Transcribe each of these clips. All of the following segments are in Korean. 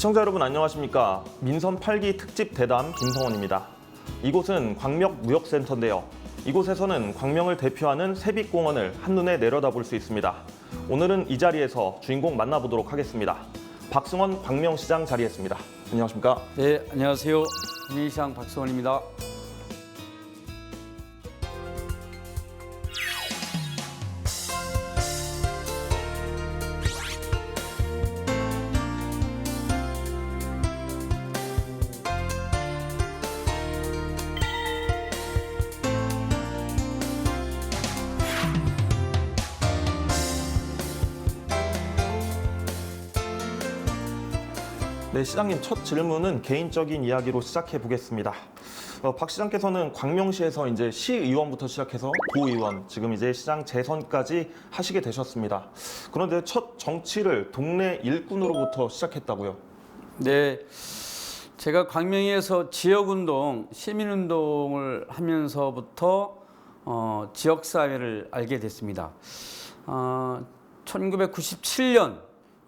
시청자 여러분 안녕하십니까? 민선 8기 특집 대담 김성원입니다. 이곳은 광명무역센터인데요. 이곳에서는 광명을 대표하는 세빛공원을 한눈에 내려다볼 수 있습니다. 오늘은 이 자리에서 주인공 만나보도록 하겠습니다. 박승원 광명시장 자리했습니다. 안녕하십니까? 네, 안녕하세요. 광명시장 박승원입니다. 네, 시장님 첫 질문은 개인적인 이야기로 시작해 보겠습니다. 박 시장께서는 광명시에서 이제 시의원부터 시작해서 도의원, 지금 이제 시장 재선까지 하시게 되셨습니다. 그런데 첫 정치를 동네 일꾼으로부터 시작했다고요? 네, 제가 광명에서 지역운동, 시민운동을 하면서부터 지역사회를 알게 됐습니다. 1997년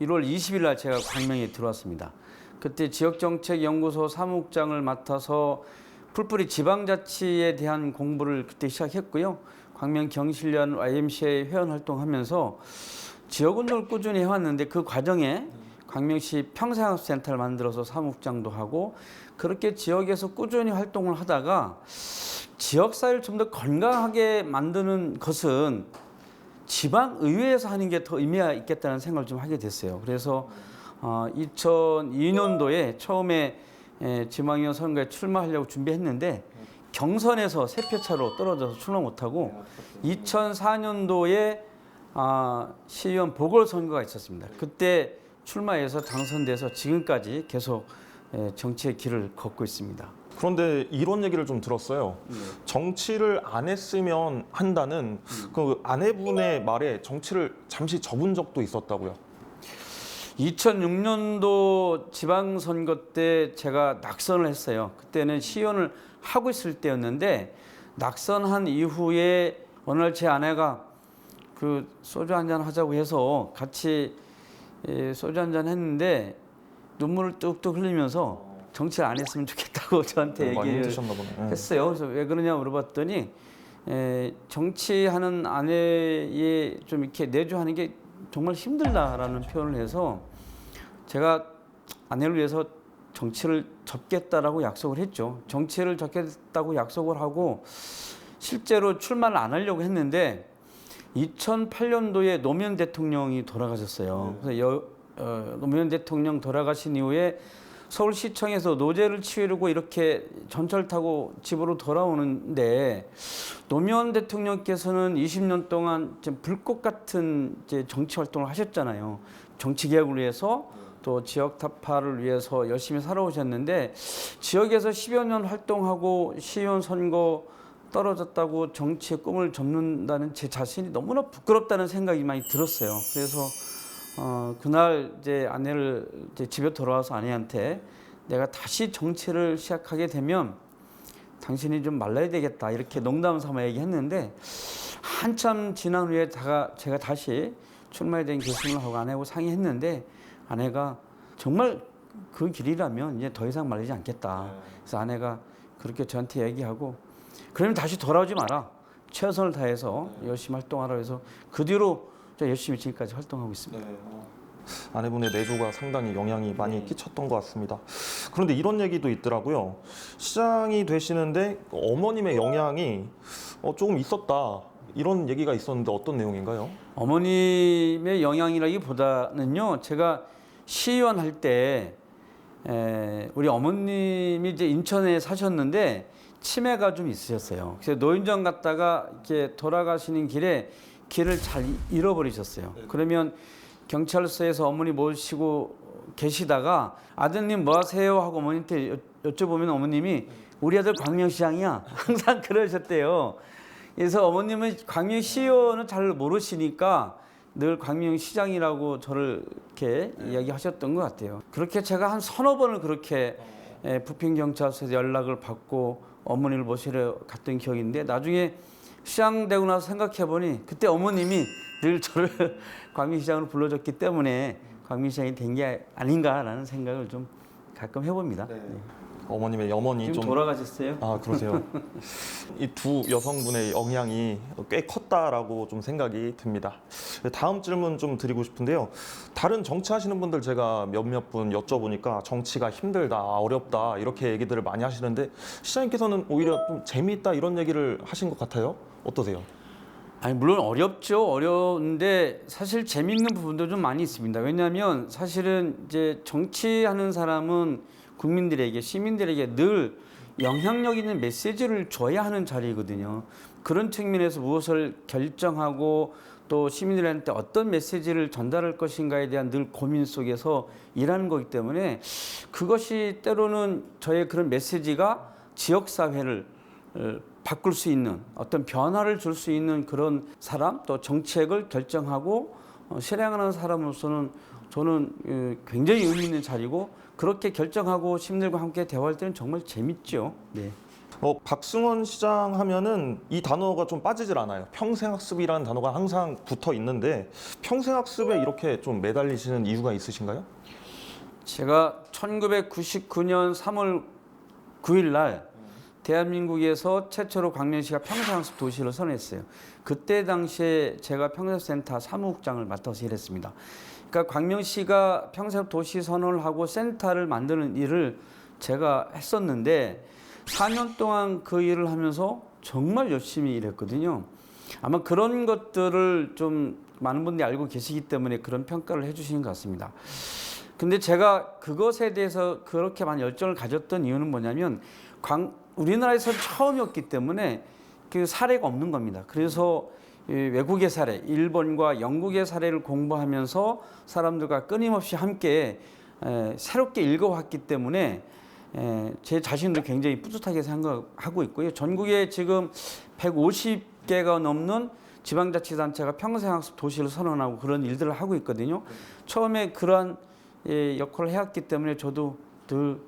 1월 20일 날 제가 광명에 들어왔습니다. 그때 지역정책연구소 사무국장을 맡아서 풀뿌리 지방자치에 대한 공부를 그때 시작했고요. 광명 경실련 YMCA 회원 활동하면서 지역운동을 꾸준히 해왔는데 그 과정에 광명시 평생학습센터를 만들어서 사무국장도 하고 그렇게 지역에서 꾸준히 활동을 하다가 지역사회를 좀 더 건강하게 만드는 것은 지방의회에서 하는 게 더 의미가 있겠다는 생각을 좀 하게 됐어요. 그래서 2002년도에 처음에 지방의원 선거에 출마하려고 준비했는데 경선에서 3표 차로 떨어져서 출마 못하고 2004년도에 시의원 보궐선거가 있었습니다. 그때 출마해서 당선돼서 지금까지 계속 정치의 길을 걷고 있습니다. 그런데 이런 얘기를 좀 들었어요. 정치를 안 했으면 한다는 그 아내분의 말에 정치를 잠시 접은 적도 있었다고요. 2006년도 지방선거 때 제가 낙선을 했어요. 그때는 시의원을 하고 있을 때였는데 낙선한 이후에 어느 날 제 아내가 그 소주 한잔 하자고 해서 같이 소주 한잔 했는데 눈물을 뚝뚝 흘리면서 정치를 안 했으면 좋겠다고 저한테 얘기를 했어요. 그래서 왜 그러냐 물어봤더니 정치하는 아내에 좀 이렇게 내조하는 게 정말 힘들다라는 표현을 해서 제가 아내를 위해서 정치를 접겠다라고 약속을 했죠. 정치를 접겠다고 약속을 하고 실제로 출마를 안 하려고 했는데 2008년도에 노무현 대통령이 돌아가셨어요. 그래서 노무현 대통령 돌아가신 이후에 서울시청에서 노제를 치르고 이렇게 전철 타고 집으로 돌아오는데 노무현 대통령께서는 20년 동안 불꽃 같은 정치 활동을 하셨잖아요. 정치 개혁을 위해서 또 지역 타파를 위해서 열심히 살아오셨는데 지역에서 10여 년 활동하고 시의원 선거 떨어졌다고 정치의 꿈을 접는다는 제 자신이 너무나 부끄럽다는 생각이 많이 들었어요. 그래서 그날 이제 아내를 집에 돌아와서 아내한테 내가 다시 정치를 시작하게 되면 당신이 좀 말라야 되겠다 이렇게 농담 삼아 얘기했는데 한참 지난 후에 제가 다시 출마에 대한 결심을 하고 아내하고 상의했는데 아내가 정말 그 길이라면 이제 더 이상 말리지 않겠다. 그래서 아내가 그렇게 저한테 얘기하고 그러면 다시 돌아오지 마라. 최선을 다해서 열심히 활동하라 해서 그 뒤로 열심히 지금까지 활동하고 있습니다. 아내분의 내조가 상당히 영향이 많이 끼쳤던 것 같습니다. 그런데 이런 얘기도 있더라고요. 시장이 되시는데 어머님의 영향이 조금 있었다. 이런 얘기가 있었는데 어떤 내용인가요? 어머님의 영향이라기보다는요. 제가 시의원 할 때 우리 어머님이 이제 인천에 사셨는데 치매가 좀 있으셨어요. 그래서 노인정 갔다가 이렇게 돌아가시는 길에 길을 잘 잃어버리셨어요. 그러면 경찰서에서 어머니 모시고 계시다가 아드님 뭐 하세요? 하고 어머니한테 여쭤보면 어머님이 우리 아들 광명시장이야. 항상 그러셨대요. 그래서 어머님은 광명시의원은 잘 모르시니까 늘 광명시장이라고 저를 이렇게 이야기하셨던 것 같아요. 그렇게 제가 한 서너 번을 그렇게 부평경찰서에서 연락을 받고 어머니를 모시러 갔던 기억인데 나중에 시장 되고 나서 생각해보니 그때 어머님이 늘 저를 광명시장으로 불러줬기 때문에 광명시장이 된 게 아닌가라는 생각을 좀 가끔 해봅니다. 네. 어머님의 염원이 지금 좀 돌아가셨어요? 아, 그러세요. 이 두 여성분의 영향이 꽤 컸다라고 좀 생각이 듭니다. 다음 질문 좀 드리고 싶은데요. 다른 정치하시는 분들 제가 몇몇 분 여쭤보니까 정치가 힘들다, 어렵다 이렇게 얘기들을 많이 하시는데 시장님께서는 오히려 좀 재미있다 이런 얘기를 하신 것 같아요. 어떠세요? 아니 물론 어렵죠. 어려운데 사실 재미있는 부분도 좀 많이 있습니다. 왜냐하면 사실은 이제 정치하는 사람은 국민들에게 시민들에게 늘 영향력 있는 메시지를 줘야 하는 자리거든요. 그런 측면에서 무엇을 결정하고 또 시민들한테 어떤 메시지를 전달할 것인가에 대한 늘 고민 속에서 일하는 거기 때문에 그것이 때로는 저의 그런 메시지가 지역 사회를 바꿀 수 있는 어떤 변화를 줄 수 있는 그런 사람 또 정책을 결정하고 실행하는 사람으로서는 저는 굉장히 의미 있는 자리고 그렇게 결정하고 시민들과 함께 대화할 때는 정말 재밌죠. 네. 박승원 시장 하면은 이 단어가 좀 빠지질 않아요. 평생학습이라는 단어가 항상 붙어 있는데 평생학습에 이렇게 좀 매달리시는 이유가 있으신가요? 제가 1999년 3월 9일 날 대한민국에서 최초로 광명시가 평생학습 도시를 선언했어요. 그때 당시에 제가 평생학습센터 사무국장을 맡아서 일했습니다. 그러니까 광명시가 평생학습 도시 선언을 하고 센터를 만드는 일을 제가 했었는데 4년 동안 그 일을 하면서 정말 열심히 일했거든요. 아마 그런 것들을 좀 많은 분들이 알고 계시기 때문에 그런 평가를 해주시는 것 같습니다. 근데 제가 그것에 대해서 그렇게 많은 열정을 가졌던 이유는 뭐냐면 우리나라에서 처음이었기 때문에 그 사례가 없는 겁니다. 그래서 외국의 사례, 일본과 영국의 사례를 공부하면서 사람들과 끊임없이 함께 새롭게 읽어왔기 때문에 제 자신도 굉장히 뿌듯하게 생각하고 있고요. 전국에 지금 150개가 넘는 지방자치단체가 평생학습 도시를 선언하고 그런 일들을 하고 있거든요. 처음에 그러한 역할을 해왔기 때문에 저도 늘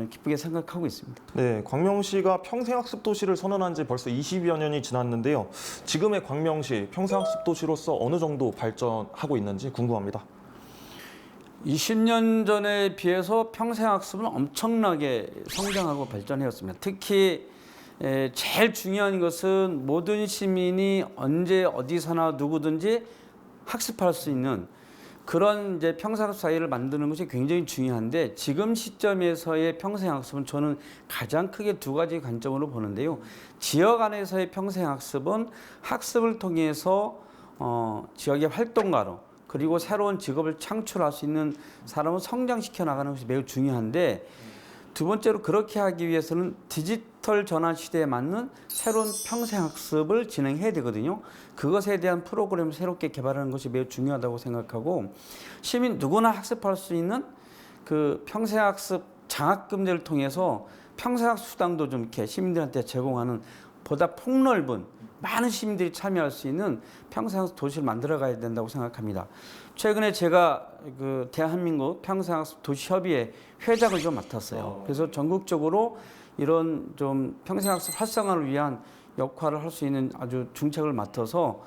기쁘게 생각하고 있습니다. 네, 광명시가 평생학습 도시를 선언한 지 벌써 20여 년이 지났는데요. 지금의 광명시 평생학습 도시로서 어느 정도 발전하고 있는지 궁금합니다. 20년 전에 비해서 평생학습은 엄청나게 성장하고 발전해왔습니다. 특히 제일 중요한 것은 모든 시민이 언제 어디서나 누구든지 학습할 수 있는 그런 이제 평생학습 사회를 만드는 것이 굉장히 중요한데 지금 시점에서의 평생학습은 저는 가장 크게 두 가지 관점으로 보는데요. 지역 안에서의 평생학습은 학습을 통해서 지역의 활동가로 그리고 새로운 직업을 창출할 수 있는 사람을 성장시켜 나가는 것이 매우 중요한데 두 번째로 그렇게 하기 위해서는 디지털 전환 시대에 맞는 새로운 평생학습을 진행해야 되거든요. 그것에 대한 프로그램을 새롭게 개발하는 것이 매우 중요하다고 생각하고 시민 누구나 학습할 수 있는 그 평생학습 장학금제를 통해서 평생학습 수당도 좀 이렇게 시민들한테 제공하는 보다 폭넓은 많은 시민들이 참여할 수 있는 평생학습 도시를 만들어가야 된다고 생각합니다. 최근에 제가 그 대한민국 평생학습 도시협의회 회장을 좀 맡았어요. 그래서 전국적으로 이런 좀 평생학습 활성화를 위한 역할을 할 수 있는 아주 중책을 맡아서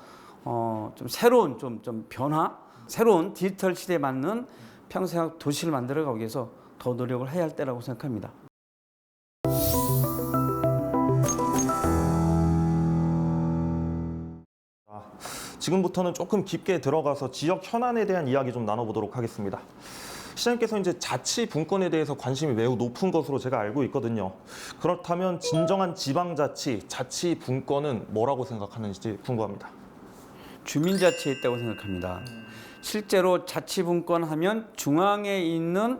좀 새로운 좀 변화, 새로운 디지털 시대에 맞는 평생학습 도시를 만들어가기 위해서 더 노력을 해야 할 때라고 생각합니다. 지금부터는 조금 깊게 들어가서 지역 현안에 대한 이야기 좀 나눠보도록 하겠습니다. 시장님께서 이제 자치 분권에 대해서 관심이 매우 높은 것으로 제가 알고 있거든요. 그렇다면 진정한 지방자치, 자치 분권은 뭐라고 생각하는지 궁금합니다. 주민자치에 있다고 생각합니다. 실제로 자치분권 하면 중앙에 있는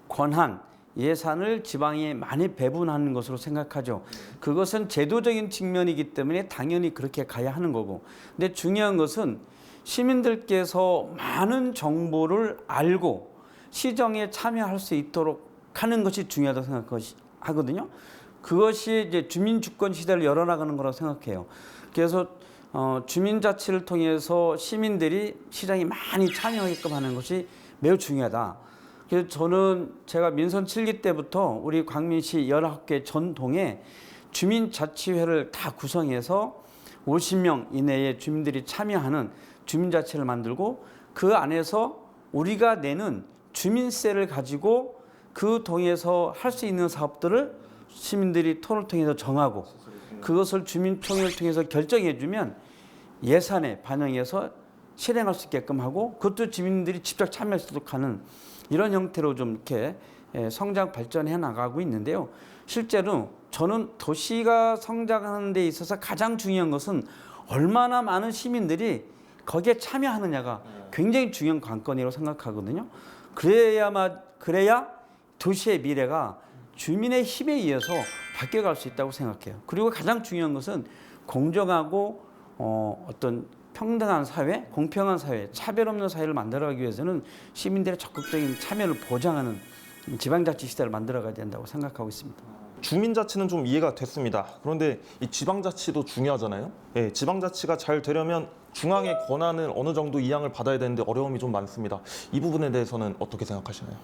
권한, 예산을 지방에 많이 배분하는 것으로 생각하죠. 그것은 제도적인 측면이기 때문에 당연히 그렇게 가야 하는 거고. 근데 중요한 것은 시민들께서 많은 정보를 알고 시정에 참여할 수 있도록 하는 것이 중요하다고 생각하거든요. 그것이 이제 주민주권 시대를 열어나가는 거라고 생각해요. 그래서 주민자치를 통해서 시민들이 시장에 많이 참여하게끔 하는 것이 매우 중요하다. 그래서 저는 제가 민선 7기 때부터 우리 광명시 19개 전동에 주민자치회를 다 구성해서 50명 이내에 주민들이 참여하는 주민자치를 만들고 그 안에서 우리가 내는 주민세를 가지고 그 동에서 할 수 있는 사업들을 시민들이 토론을 통해서 정하고 그것을 주민총회를 통해서 결정해주면 예산에 반영해서 실행할 수 있게끔 하고 그것도 주민들이 직접 참여할 수 있도록 하는 이런 형태로 좀 이렇게 성장 발전해 나가고 있는데요. 실제로 저는 도시가 성장하는 데 있어서 가장 중요한 것은 얼마나 많은 시민들이 거기에 참여하느냐가 굉장히 중요한 관건이라고 생각하거든요. 그래야 도시의 미래가 주민의 힘에 의해서 바뀌어갈 수 있다고 생각해요. 그리고 가장 중요한 것은 공정하고 어떤 평등한 사회, 공평한 사회, 차별 없는 사회를 만들어가기 위해서는 시민들의 적극적인 참여를 보장하는 지방자치 시대를 만들어가야 된다고 생각하고 있습니다. 주민자치는 좀 이해가 됐습니다. 그런데 이 지방자치도 중요하잖아요. 예, 지방자치가 잘 되려면 중앙의 권한을 어느 정도 이양을 받아야 되는데 어려움이 좀 많습니다. 이 부분에 대해서는 어떻게 생각하시나요?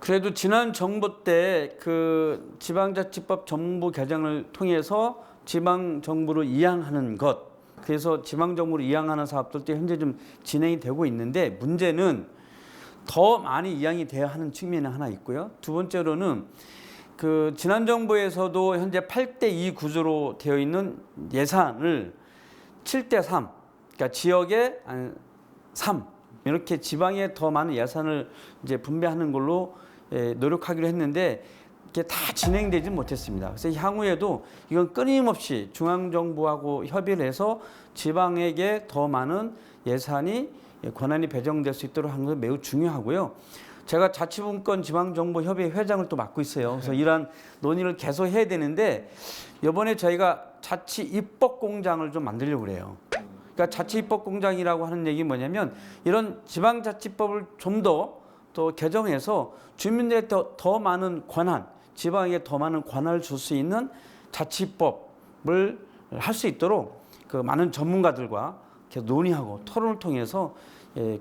그래도 지난 정부 때 그 지방자치법 정부 개정을 통해서 지방정부로 이양하는 것, 그래서 지방정부로 이양하는 사업들도 현재 좀 진행이 되고 있는데 문제는 더 많이 이양이 돼야 하는 측면이 하나 있고요. 두 번째로는 그 지난 정부에서도 현재 8대2 구조로 되어 있는 예산을 7대3, 그러니까 지역의 3 이렇게 지방에 더 많은 예산을 이제 분배하는 걸로 노력하기로 했는데 이게 다 진행되지 못했습니다. 그래서 향후에도 이건 끊임없이 중앙정부하고 협의를 해서 지방에게 더 많은 예산이 권한이 배정될 수 있도록 하는 것은 매우 중요하고요. 제가 자치분권 지방정부협의 회장을 또 맡고 있어요. 그래서 이러한 논의를 계속 해야 되는데 이번에 저희가 자치 입법 공장을 좀 만들려고 그래요. 그러니까 자치 입법 공장이라고 하는 얘기 뭐냐면 이런 지방자치법을 좀 더 개정해서 주민들에게 더 많은 권한, 지방에 더 많은 권한을 줄 수 있는 자치법을 할 수 있도록 그 많은 전문가들과 계속 논의하고 토론을 통해서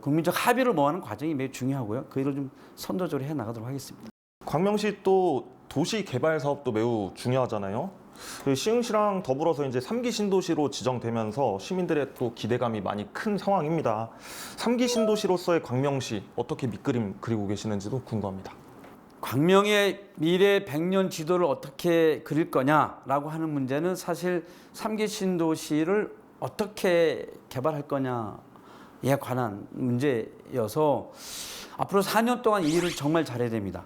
국민적 합의를 모아하는 과정이 매우 중요하고요. 그 일을 좀 선도적으로 해 나가도록 하겠습니다. 광명시 또 도시 개발 사업도 매우 중요하잖아요. 시흥시랑 더불어서 이제 3기 신도시로 지정되면서 시민들의 또 기대감이 많이 큰 상황입니다. 3기 신도시로서의 광명시 어떻게 밑그림 그리고 계시는지도 궁금합니다. 광명의 미래 100년 지도를 어떻게 그릴 거냐라고 하는 문제는 사실 3기 신도시를 어떻게 개발할 거냐에 관한 문제여서 앞으로 4년 동안 이 일을 정말 잘해야 됩니다.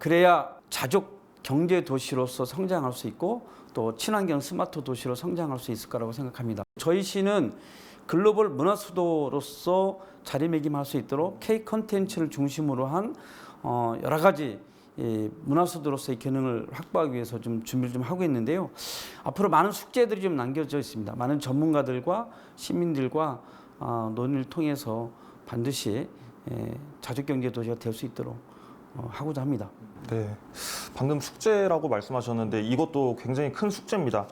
그래야 자족 경제 도시로서 성장할 수 있고 또 친환경 스마트 도시로 성장할 수 있을 거라고 생각합니다. 저희 시는 글로벌 문화 수도로서 자리매김할 수 있도록 K 콘텐츠를 중심으로 한 여러 가지 문화 수도로서의 기능을 확보하기 위해서 좀 준비를 좀 하고 있는데요. 앞으로 많은 숙제들이 좀 남겨져 있습니다. 많은 전문가들과 시민들과 논의를 통해서 반드시 자족 경제 도시가 될 수 있도록 하고자 합니다. 네, 방금 숙제라고 말씀하셨는데 이것도 굉장히 큰 숙제입니다.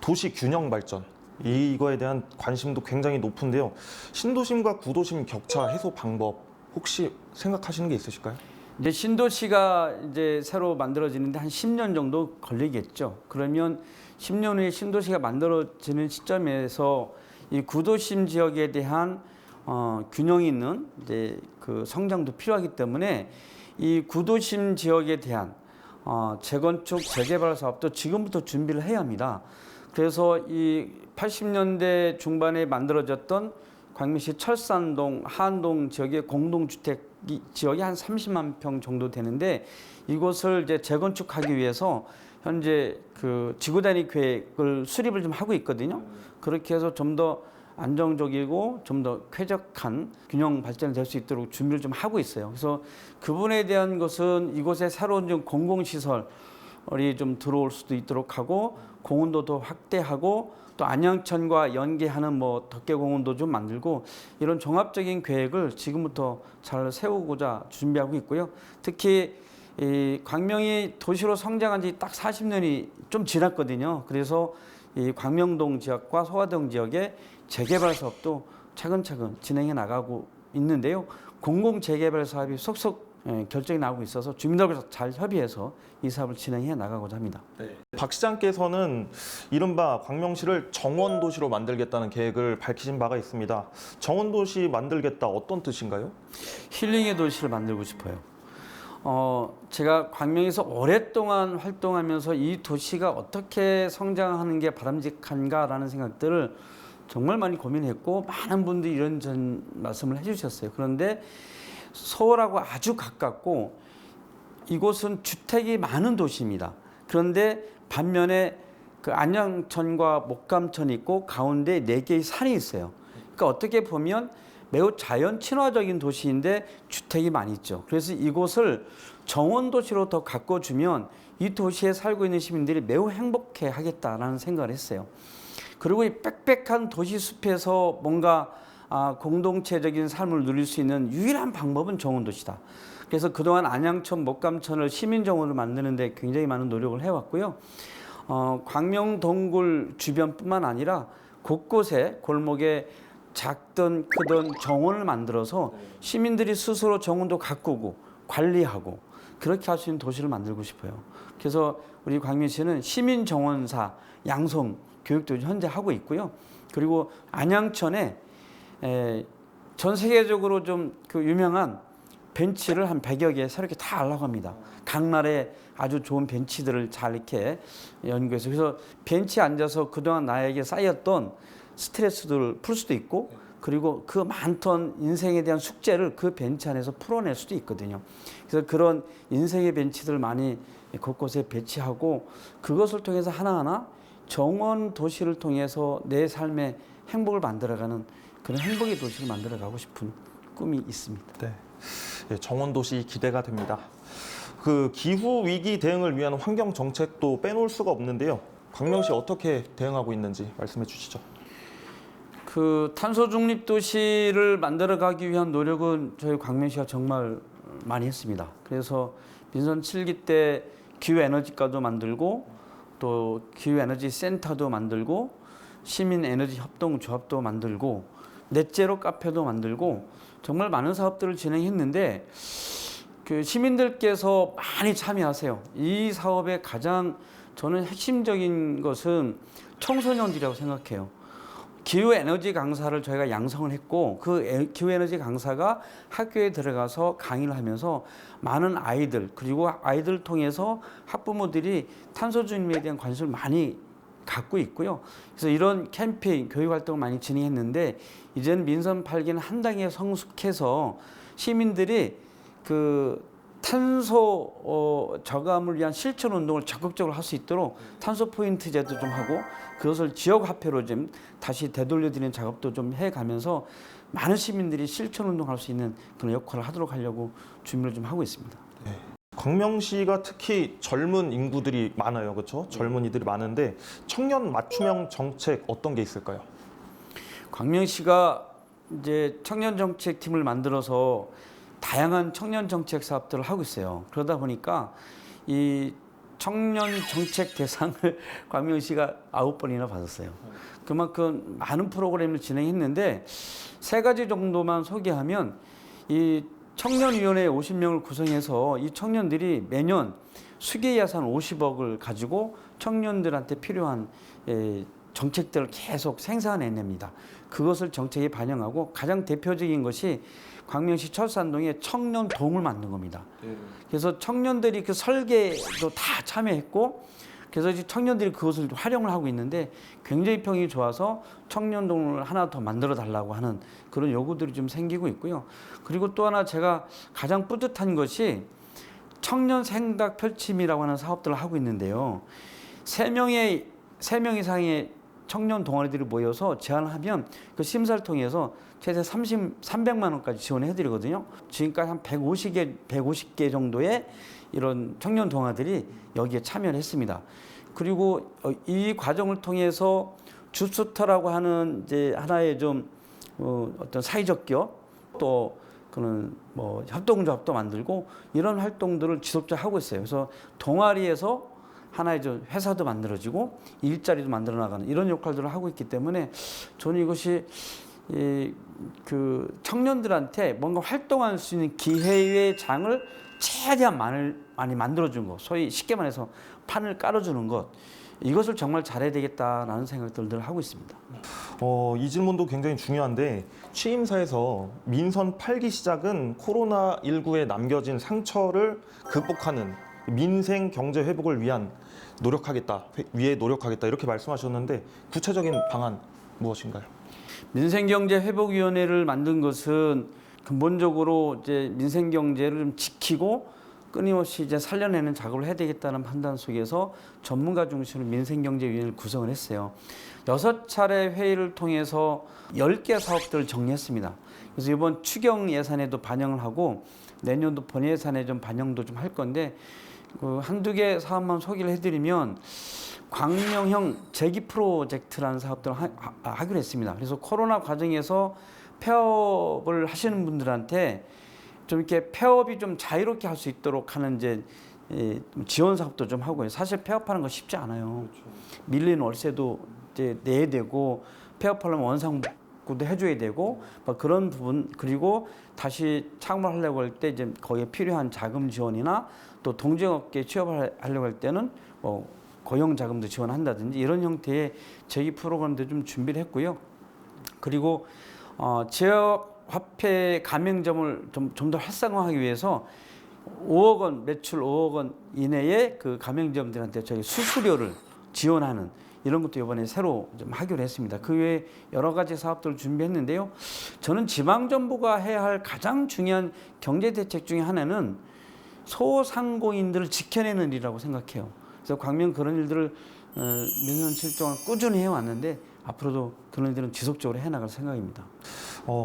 도시 균형 발전. 이거에 대한 관심도 굉장히 높은데요. 신도심과 구도심 격차 해소 방법 혹시 생각하시는 게 있으실까요? 이제 신도시가 이제 새로 만들어지는데 한 10년 정도 걸리겠죠. 그러면 10년 후에 신도시가 만들어지는 시점에서 이 구도심 지역에 대한 균형 있는 이제 그 성장도 필요하기 때문에 이 구도심 지역에 대한 재건축, 재개발 사업도 지금부터 준비를 해야 합니다. 그래서 이 80년대 중반에 만들어졌던 광명시 철산동, 한동 지역의 공동주택 지역이 한 30만 평 정도 되는데 이곳을 이제 재건축하기 위해서 현재 그 지구단위 계획을 수립을 좀 하고 있거든요. 그렇게 해서 좀 더 안정적이고 좀 더 쾌적한 균형 발전이 될 수 있도록 준비를 좀 하고 있어요. 그래서 그분에 대한 것은 이곳에 새로운 좀 공공시설이 좀 들어올 수도 있도록 하고 공원도 더 확대하고 또 안양천과 연계하는 뭐 덕계공원도 좀 만들고 이런 종합적인 계획을 지금부터 잘 세우고자 준비하고 있고요. 특히 이 광명이 도시로 성장한 지 딱 40년이 좀 지났거든요. 그래서 이 광명동 지역과 소화동 지역의 재개발 사업도 차근차근 진행해 나가고 있는데요. 공공 재개발 사업이 속속 결정이 나오고 있어서 주민들과 잘 협의해서 이 사업을 진행해 나가고자 합니다. 네. 박 시장께서는 이른바 광명시를 정원도시로 만들겠다는 계획을 밝히신 바가 있습니다. 정원도시 만들겠다 어떤 뜻인가요? 힐링의 도시를 만들고 싶어요. 제가 광명에서 오랫동안 활동하면서 이 도시가 어떻게 성장하는 게 바람직한가라는 생각들을 정말 많이 고민했고 많은 분들이 이런 말씀을 해주셨어요. 그런데 서울하고 아주 가깝고 이곳은 주택이 많은 도시입니다. 그런데 반면에 그 안양천과 목감천이 있고 가운데 4개의 산이 있어요. 그러니까 어떻게 보면 매우 자연 친화적인 도시인데 주택이 많이 있죠. 그래서 이곳을 정원도시로 더 가꿔주면 이 도시에 살고 있는 시민들이 매우 행복해 하겠다라는 생각을 했어요. 그리고 이 빽빽한 도시 숲에서 뭔가 공동체적인 삶을 누릴 수 있는 유일한 방법은 정원도시다. 그래서 그동안 안양천, 목감천을 시민정원으로 만드는 데 굉장히 많은 노력을 해왔고요. 광명 동굴 주변뿐만 아니라 곳곳에 골목에 작든 크든 정원을 만들어서 시민들이 스스로 정원도 가꾸고 관리하고 그렇게 할 수 있는 도시를 만들고 싶어요. 그래서 우리 광명시는 시민정원사 양성 교육도 현재 하고 있고요. 그리고 안양천에 전 세계적으로 좀 그 유명한 벤치를 한 100여 개 새롭게 다 하려고 합니다. 강날에 아주 좋은 벤치들을 잘 이렇게 연구해서 그래서 벤치에 앉아서 그동안 나에게 쌓였던 스트레스들을 풀 수도 있고 그리고 그 많던 인생에 대한 숙제를 그 벤치 안에서 풀어낼 수도 있거든요. 그래서 그런 인생의 벤치들을 많이 곳곳에 배치하고 그것을 통해서 하나하나 정원 도시를 통해서 내 삶의 행복을 만들어가는 그런 행복의 도시를 만들어가고 싶은 꿈이 있습니다. 네, 정원도시 기대가 됩니다. 그 기후 위기 대응을 위한 환경 정책도 빼놓을 수가 없는데요. 광명시 어떻게 대응하고 있는지 말씀해 주시죠. 그 탄소 중립 도시를 만들어가기 위한 노력은 저희 광명시가 정말 많이 했습니다. 그래서 민선 7기 때 기후 에너지과도 만들고 또 기후 에너지 센터도 만들고 시민 에너지 협동조합도 만들고 넷제로 카페도 만들고 정말 많은 사업들을 진행했는데 그 시민들께서 많이 참여하세요. 이 사업의 가장 저는 핵심적인 것은 청소년들이라고 생각해요. 기후에너지 강사를 저희가 양성을 했고 그 기후에너지 강사가 학교에 들어가서 강의를 하면서 많은 아이들 그리고 아이들을 통해서 학부모들이 탄소 중립에 대한 관심을 많이 갖고 있고요. 그래서 이런 캠페인 교육 활동을 많이 진행했는데 이제는 민선 8기는 한 단계 성숙해서 시민들이 그 탄소 저감을 위한 실천 운동을 적극적으로 할 수 있도록 탄소 포인트 제도 좀 하고 그것을 지역 화폐로 좀 다시 되돌려드리는 작업도 좀 해가면서 많은 시민들이 실천 운동할 수 있는 그런 역할을 하도록 하려고 준비를 좀 하고 있습니다. 네. 광명시가 특히 젊은 인구들이 많아요, 그렇죠? 젊은이들이 많은데 청년 맞춤형 정책 어떤 게 있을까요? 광명시가 이제 청년 정책 팀을 만들어서 다양한 청년 정책 사업들을 하고 있어요. 그러다 보니까 이 청년 정책 대상을 광명시가 9번이나 받았어요. 그만큼 많은 프로그램을 진행했는데 3가지 정도만 소개하면 이 청년위원회 50명을 구성해서 이 청년들이 매년 수계예산 50억을 가지고 청년들한테 필요한 정책들을 계속 생산해냅니다. 그것을 정책에 반영하고 가장 대표적인 것이 광명시 철산동에 청년동을 만든 겁니다. 그래서 청년들이 그 설계도 다 참여했고 그래서 이제 청년들이 그것을 활용을 하고 있는데 굉장히 평이 좋아서 청년동을 하나 더 만들어 달라고 하는 그런 요구들이 좀 생기고 있고요. 그리고 또 하나 제가 가장 뿌듯한 것이 청년 생각 펼침이라고 하는 사업들을 하고 있는데요. 3명 이상의 청년 동아리들이 모여서 제안을 하면 그 심사를 통해서 최대 300만 원까지 지원해 드리거든요. 지금까지 한 150개 정도의 이런 청년 동아들이 여기에 참여를 했습니다. 그리고 이 과정을 통해서 주스터라고 하는 이제 하나의 좀 어떤 사회적 기업 또 그런 뭐 협동조합도 만들고 이런 활동들을 지속적으로 하고 있어요. 그래서 동아리에서 하나의 좀 회사도 만들어지고 일자리도 만들어 나가는 이런 역할들을 하고 있기 때문에 저는 이것이 그 청년들한테 뭔가 활동할 수 있는 기회의 장을 최대한 많이 만들어준 거, 소위 쉽게 말해서 판을 깔아주는 것, 이것을 정말 잘해야 되겠다라는 생각들을 늘 하고 있습니다. 이 질문도 굉장히 중요한데 취임사에서 민선 8기 시작은 코로나19에 남겨진 상처를 극복하는 민생 경제 회복을 위한 노력하겠다 이렇게 말씀하셨는데 구체적인 방안 무엇인가요? 민생경제회복위원회를 만든 것은 근본적으로 이제 민생경제를 좀 지키고 끊임없이 이제 살려내는 작업을 해야 되겠다는 판단 속에서 전문가 중심으로 민생경제위원회를 구성을 했어요. 6차례 회의를 통해서 10개 사업들을 정리했습니다. 그래서 이번 추경 예산에도 반영을 하고 내년도 본 예산에 좀 반영도 좀 할 건데 한두 개 사업만 소개를 해드리면 광명형 제기 프로젝트라는 사업들을 하기로 했습니다. 그래서 코로나 과정에서 폐업을 하시는 분들한테 좀 이렇게 폐업이 좀 자유롭게 할 수 있도록 하는 이제 지원 사업도 좀 하고요. 사실 폐업하는 거 쉽지 않아요. 그렇죠. 밀린 월세도 이제 내야 되고 폐업하려면 원상복구도 해줘야 되고 그런 부분, 그리고 다시 창업하려고 할 때 이제 거기에 필요한 자금 지원이나 또 동종업계 취업을 하려고 할 때는 고용 자금도 지원한다든지 이런 형태의 재기 프로그램도 좀 준비를 했고요. 그리고 지역 화폐 가맹점을 좀 더 활성화하기 위해서 5억 원 매출 5억 원 이내의 그 가맹점들한테 저희 수수료를 지원하는 이런 것도 이번에 새로 좀 하기로 했습니다. 그 외에 여러 가지 사업들을 준비했는데요. 저는 지방정부가 해야 할 가장 중요한 경제대책 중에 하나는 소상공인들을 지켜내는 일이라고 생각해요. 그래서 광명 그런 일들을 몇 년 7동안 꾸준히 해왔는데 앞으로도 그런 일들은 지속적으로 해나갈 생각입니다.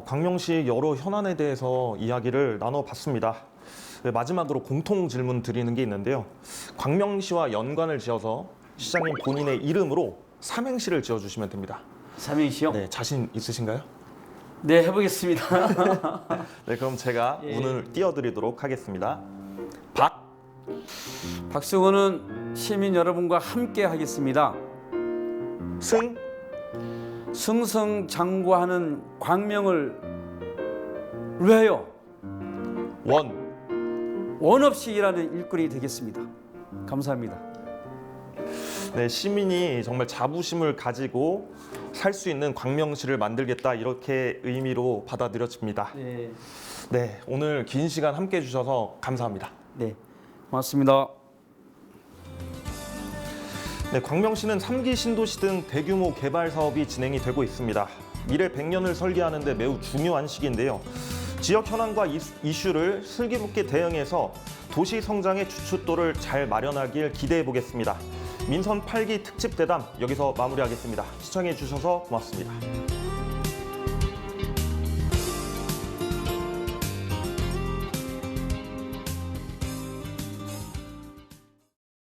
광명시 여러 현안에 대해서 이야기를 나눠봤습니다. 네, 마지막으로 공통 질문 드리는 게 있는데요. 광명시와 연관을 지어서 시장님 본인의 이름으로 삼행시를 지어주시면 됩니다. 삼행시요? 네, 자신 있으신가요? 네, 해보겠습니다. 네, 그럼 제가 예. 운을 띄워드리도록 하겠습니다. 박승호는 시민 여러분과 함께 하겠습니다. 승, 승승장구하는 광명을 위하여 원 없이 일하는 일꾼이 되겠습니다. 감사합니다. 네, 시민이 정말 자부심을 가지고 살 수 있는 광명시를 만들겠다 이렇게 의미로 받아들여집니다. 네, 네, 오늘 긴 시간 함께 해주셔서 감사합니다. 네, 고맙습니다. 네, 광명시는 3기 신도시 등 대규모 개발 사업이 진행이 되고 있습니다. 미래 100년을 설계하는 데 매우 중요한 시기인데요. 지역 현안과 이슈를 슬기롭게 대응해서 도시 성장의 주춧돌을 잘 마련하길 기대해 보겠습니다. 민선 8기 특집 대담 여기서 마무리하겠습니다. 시청해 주셔서 고맙습니다.